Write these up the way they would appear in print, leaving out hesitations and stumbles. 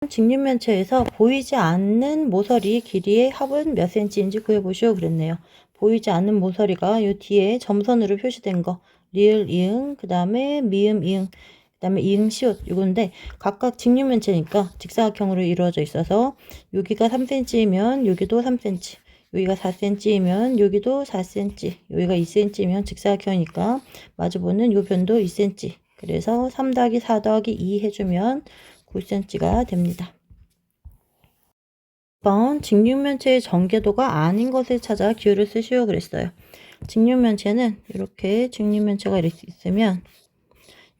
직립면체에서 보이지 않는 모서리 길이의 합은 몇 cm인지 구해보시오 그랬네요. 보이지 않는 모서리가 요 뒤에 점선으로 표시된 거 리을 이응 그 다음에 미음 이응 그 다음에 이응 시옷 이건데 각각 직립면체니까 직사각형으로 이루어져 있어서 여기가 3cm이면 여기도 3cm, 여기가 4cm이면 여기도 4cm, 여기가 2cm이면 직사각형이니까 마주보는 요 변도 2cm. 그래서 3 더하기 4 더하기 2 해주면 9cm가 됩니다. 2번 직육면체의 전개도가 아닌 것을 찾아 기호를 쓰시오 그랬어요. 직육면체는 이렇게 직육면체가 이렇게 있으면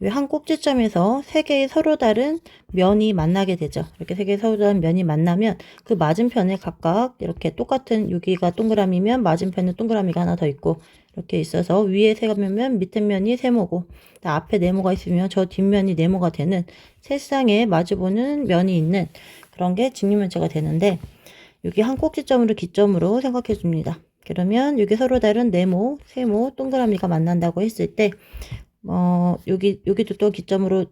한 꼭지점에서 세 개의 서로 다른 면이 만나게 되죠. 이렇게 세 개의 서로 다른 면이 만나면 그 맞은편에 각각 이렇게 똑같은 여기가 동그라미면 맞은편에 동그라미가 하나 더 있고 이렇게 있어서 위에 세면면 밑에 면이 세모고 앞에 네모가 있으면 저 뒷면이 네모가 되는 세 쌍의 마주보는 면이 있는 그런 게 직육면체가 되는데 여기 한 꼭지점으로 기점으로 생각해 줍니다. 그러면 여기 서로 다른 네모, 세모, 동그라미가 만난다고 했을 때 여기도 또 기점으로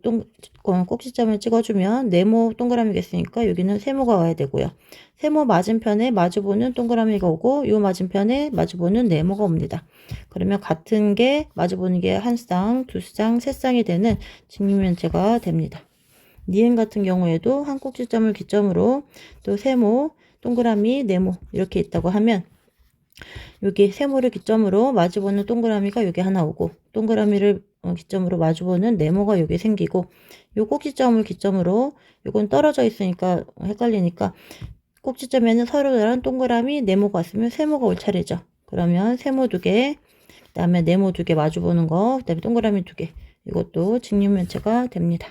꼭지점을 찍어주면 네모 동그라미겠으니까 여기는 세모가 와야 되고요. 세모 맞은편에 마주보는 동그라미가 오고 요 맞은편에 마주보는 네모가 옵니다. 그러면 같은 게 마주보는 게 한 쌍, 두 쌍, 세 쌍이 되는 직육면체가 됩니다. 니은 같은 경우에도 한 꼭지점을 기점으로 또 세모, 동그라미, 네모 이렇게 있다고 하면 여기 세모를 기점으로 마주보는 동그라미가 여기 하나 오고 동그라미를 기점으로 마주보는 네모가 여기 생기고 요 꼭지점을 기점으로 요건 떨어져 있으니까 헷갈리니까 꼭지점에는 서로 다른 동그라미 네모가 왔으면 세모가 올 차례죠. 그러면 세모 2개, 그 다음에 네모 2개 마주보는 거, 그 다음에 동그라미 2개 이것도 직육면체가 됩니다.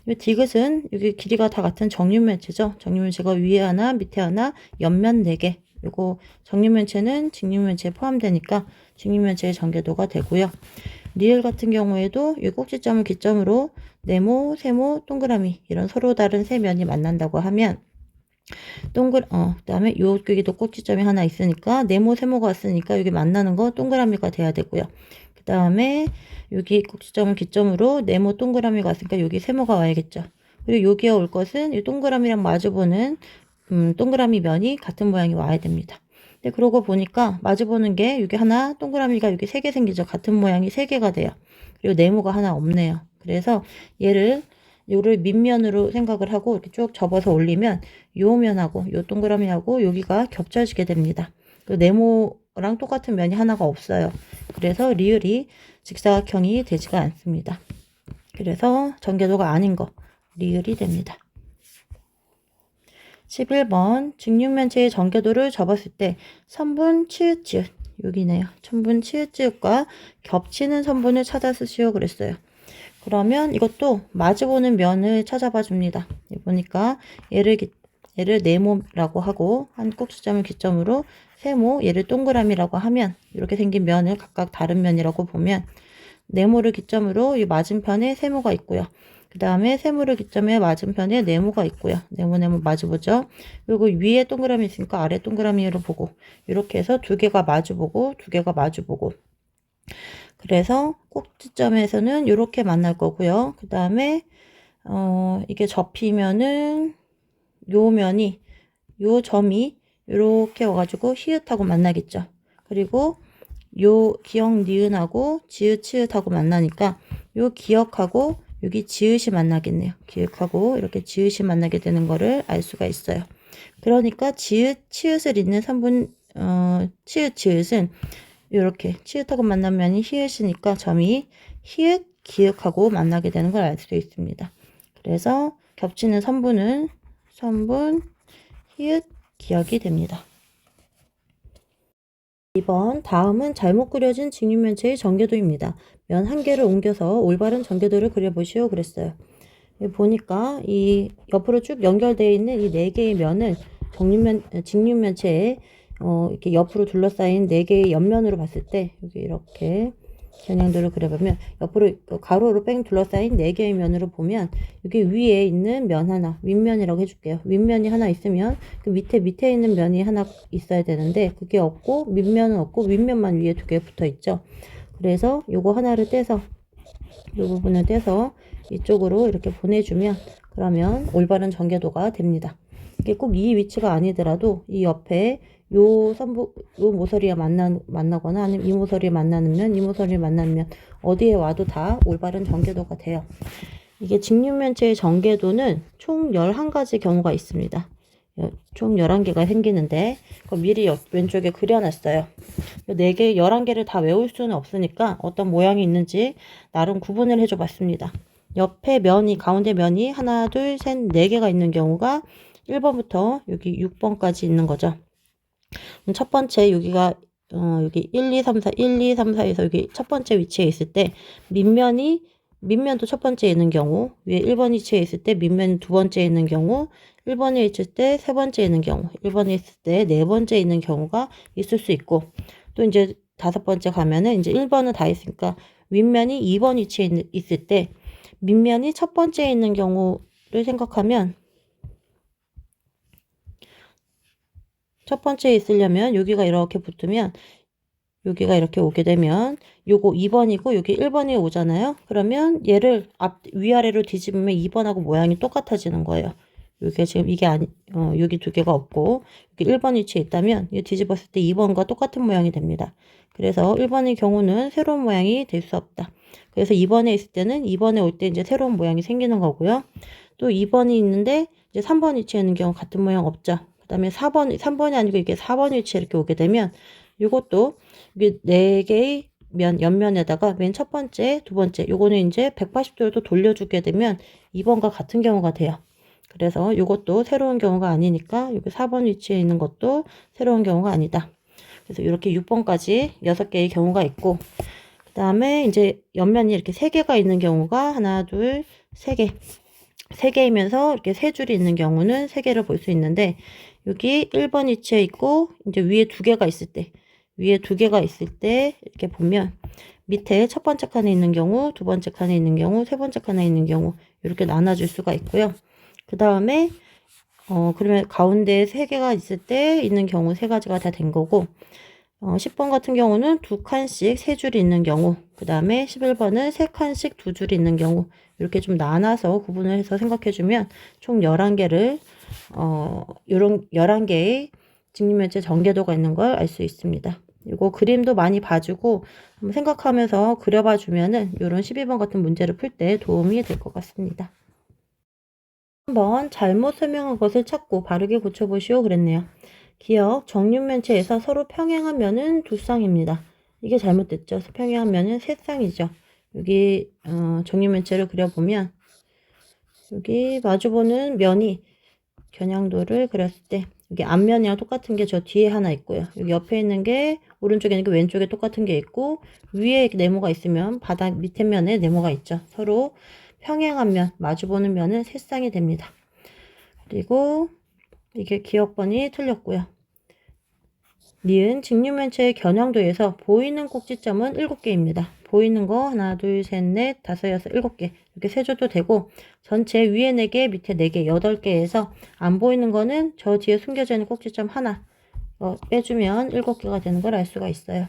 이 디귿은 여기 길이가 다 같은 정육면체죠. 정육면체가 위에 하나, 밑에 하나, 옆면 4개. 요거 정육면체는 직육면체에 포함되니까 직육면체의 전개도가 되고요. 리을 같은 경우에도 이 꼭지점을 기점으로 네모, 세모, 동그라미 이런 서로 다른 세 면이 만난다고 하면 그다음에 여기도 꼭지점이 하나 있으니까 네모, 세모가 왔으니까 여기 만나는 거 동그라미가 돼야 되고요. 그 다음에 여기 꼭지점을 기점으로 네모 동그라미가 왔으니까 여기 세모가 와야겠죠. 그리고 여기에 올 것은 이 동그라미랑 마주보는 동그라미 면이 같은 모양이 와야 됩니다. 근데 그러고 보니까 마주보는 게 여기 하나 동그라미가 여기 3개 생기죠. 같은 모양이 3개가 돼요. 그리고 네모가 하나 없네요. 그래서 요를 밑면으로 생각을 하고 이렇게 쭉 접어서 올리면 요 면하고 요 동그라미하고 여기가 겹쳐지게 됩니다. 그 네모랑 똑같은 면이 하나가 없어요. 그래서 리을이 직사각형이 되지가 않습니다. 그래서 전개도가 아닌 거 리을이 됩니다. 11번 직육면체의 전개도를 접었을 때 선분 치읓치읓 여기네요. 선분 치읓치읓과 겹치는 선분을 찾아 쓰시오 그랬어요. 그러면 이것도 마주보는 면을 찾아봐 줍니다. 보니까 얘를 네모라고 하고 한 꼭지점을 기점으로 세모, 얘를 동그라미라고 하면 이렇게 생긴 면을 각각 다른 면이라고 보면 네모를 기점으로 이 맞은편에 세모가 있고요. 그 다음에 세모를 기점에 맞은편에 네모가 있고요. 네모 마주보죠. 그리고 위에 동그라미 있으니까 아래 동그라미로 보고 이렇게 해서 두 개가 마주보고 두 개가 마주보고 그래서 꼭지점에서는 이렇게 만날 거고요. 그 다음에 이게 접히면은 요 면이 요 점이 이렇게 와가지고 히읗하고 만나겠죠. 그리고 요 기역 니은하고 지읒 치읒하고 만나니까 요 기역하고 여기 지읒이 만나겠네요. 기역하고 이렇게 지읒이 만나게 되는 거를 알 수가 있어요. 그러니까 지읒 치읒을 잇는 선분 치읒 지읒은 이렇게 치읒하고 만난 면이 히읗이니까 점이 히읗 기역하고 만나게 되는 걸 알 수 있습니다. 그래서 겹치는 선분은 선분 히읗 기역이 됩니다. 2번 다음은 잘못 그려진 직육면체의 전개도입니다. 면 한 개를 옮겨서 올바른 전개도를 그려보시오 그랬어요. 보니까 이 옆으로 쭉 연결되어 있는 이 4개의 면을 직육면체에 이렇게 옆으로 둘러싸인 4개의 옆면으로 봤을 때 여기 이렇게 겨냥도를 그려보면 옆으로 가로로 뺑 둘러싸인 4개의 면으로 보면 여기 위에 있는 면 하나 윗면이라고 해줄게요. 윗면이 하나 있으면 그 밑에 있는 면이 하나 있어야 되는데 그게 없고 밑면은 없고 윗면만 위에 2개 붙어 있죠. 그래서 요거 하나를 떼서 이 부분을 떼서 이쪽으로 이렇게 보내주면 그러면 올바른 전개도가 됩니다. 이게 꼭 이 위치가 아니더라도 이 옆에 요 모서리가 만나거나 아니면 이 모서리에 만나면 이 모서리에 만나면 어디에 와도 다 올바른 전개도가 돼요. 이게 직육면체의 전개도는 총 11가지 경우가 있습니다. 총 11개가 생기는데 미리 왼쪽에 그려놨어요. 4개, 11개를 다 외울 수는 없으니까 어떤 모양이 있는지 나름 구분을 해줘 봤습니다. 옆에 면이, 가운데 면이 하나, 둘, 셋, 4개가 있는 경우가 1번부터 여기 6번까지 있는 거죠. 첫 번째 여기가 여기 1, 2, 3, 4, 1, 2, 3, 4에서 여기 첫 번째 위치에 있을 때 밑면도 첫 번째에 있는 경우, 위에 1번 위치에 있을 때 밑면 두 번째에 있는 경우, 1번에 있을 때 세 번째에 있는 경우, 1번에 있을 때 네 번째에 있는 경우가 있을 수 있고, 또 이제 5번째 가면은 이제 1번은 다 있으니까 윗면이 2번 위치에 있을 때 밑면이 첫 번째에 있는 경우를 생각하면 첫 번째에 있으려면 여기가 이렇게 붙으면 여기가 이렇게 오게 되면 요거 2번이고 여기 1번이 오잖아요. 그러면 얘를 위아래로 뒤집으면 2번하고 모양이 똑같아지는 거예요. 여기 지금 이게 여기 두 개가 없고 여기 1번 위치에 있다면 이 뒤집었을 때 2번과 똑같은 모양이 됩니다. 그래서 1번의 경우는 새로운 모양이 될 수 없다. 그래서 2번에 있을 때는 2번에 올 때 이제 새로운 모양이 생기는 거고요. 또 2번이 있는데 이제 3번 위치에 있는 경우 같은 모양 없죠. 그 다음에 3번이 아니고 이게 4번 위치에 이렇게 오게 되면 이것도 이게 4개의 옆면에다가 맨 첫 번째, 두 번째, 요거는 이제 180도로 돌려주게 되면 2번과 같은 경우가 돼요. 그래서 이것도 새로운 경우가 아니니까 여기 4번 위치에 있는 것도 새로운 경우가 아니다. 그래서 이렇게 6번까지 6개의 경우가 있고, 그 다음에 이제 옆면이 이렇게 3개가 있는 경우가 하나, 둘, 3개. 3개이면서 이렇게 3줄이 있는 경우는 3개를 볼 수 있는데, 여기 1번 위치에 있고, 이제 위에 2개가 있을 때, 이렇게 보면 밑에 첫 번째 칸에 있는 경우, 두 번째 칸에 있는 경우, 세 번째 칸에 있는 경우 이렇게 나눠줄 수가 있고요. 그 다음에 그러면 가운데 3개가 있을 때 있는 경우 3가지가 다 된 거고, 10번 같은 경우는 2칸씩 3줄이 있는 경우, 그 다음에 11번은 3칸씩 2줄이 있는 경우 이렇게 좀 나눠서 구분을 해서 생각해주면 총 11개를 이런 11개의 직육면체 전개도가 있는 걸 알 수 있습니다. 이거 그림도 많이 봐주고 한번 생각하면서 그려봐 주면은 이런 12번 같은 문제를 풀 때 도움이 될 것 같습니다. 한번 잘못 설명한 것을 찾고 바르게 고쳐보시오 그랬네요. 기억, 정육면체에서 서로 평행한 면은 두 쌍입니다. 이게 잘못됐죠. 평행한 면은 세 쌍이죠. 여기 정육면체를 그려보면 여기 마주보는 면이 겨냥도를 그렸을 때 여기 앞면이랑 똑같은 게 저 뒤에 하나 있고요. 여기 옆에 있는 게 오른쪽에 있는 게 왼쪽에 똑같은 게 있고 위에 네모가 있으면 바닥 밑에 면에 네모가 있죠. 서로 평행한 면, 마주보는 면은 세 쌍이 됩니다. 그리고 이게 기억번이 틀렸고요. 니은 직육면체의 겨냥도에서 보이는 꼭지점은 7개입니다. 보이는 거 하나, 둘, 셋, 넷, 다섯, 여섯, 7개 이렇게 세줘도 되고 전체 위에 4개, 밑에 4개, 8개에서 안 보이는 거는 저 뒤에 숨겨져 있는 꼭지점 하나 빼주면 7개가 되는 걸 알 수가 있어요.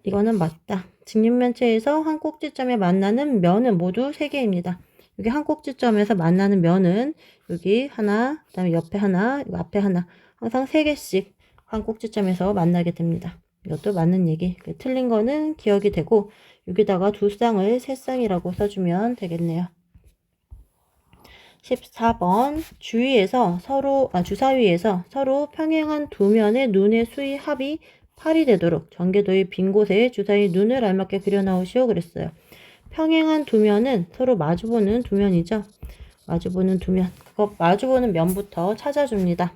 이거는 맞다. 직육면체에서 한 꼭지점에 만나는 면은 모두 3개입니다. 여기 한 꼭지점에서 만나는 면은 여기 하나, 그 다음에 옆에 하나, 앞에 하나 항상 3개씩 한 꼭지점에서 만나게 됩니다. 이것도 맞는 얘기. 틀린 거는 기억이 되고 여기다가 두 쌍을 세 쌍이라고 써주면 되겠네요. 14번 주사위에서 서로 평행한 두 면의 눈의 수의 합이 8이 되도록 전개도의 빈 곳에 주사위 눈을 알맞게 그려 나오시오 그랬어요. 평행한 두 면은 서로 마주보는 두 면이죠. 마주보는 두 면. 그거 마주보는 면부터 찾아줍니다.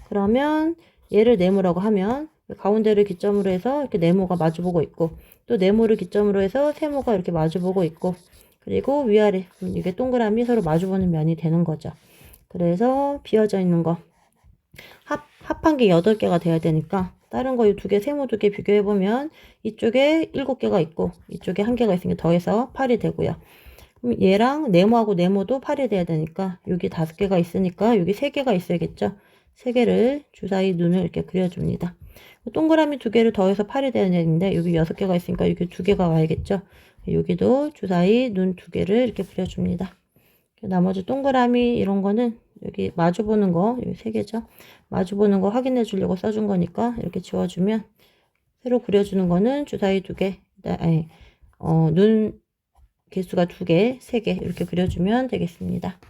그러면 얘를 네모라고 하면 가운데를 기점으로 해서 이렇게 네모가 마주보고 있고 또 네모를 기점으로 해서 세모가 이렇게 마주보고 있고 그리고 위아래 이게 동그라미 서로 마주보는 면이 되는 거죠. 그래서 비어져 있는 거 합한 게 8개가 돼야 되니까 다른 거 이 2개 세모 2개 비교해보면 이쪽에 7개가 있고 이쪽에 1개가 있으니까 더해서 8이 되고요. 그럼 얘랑 네모하고 네모도 8이 돼야 되니까 여기 5개가 있으니까 여기 3개가 있어야겠죠. 3개를 주사위 눈을 이렇게 그려줍니다. 동그라미 2개를 더해서 8이 돼야 되는데 여기 6개가 있으니까 여기 2개가 와야겠죠. 여기도 주사위 눈 2개를 이렇게 그려줍니다. 나머지 동그라미 이런 거는 여기 마주보는 거 여기 3개죠. 마주보는 거 확인해 주려고 써준 거니까 이렇게 지워주면 새로 그려주는 거는 주사위 2개, 눈 개수가 2개, 3개 이렇게 그려주면 되겠습니다.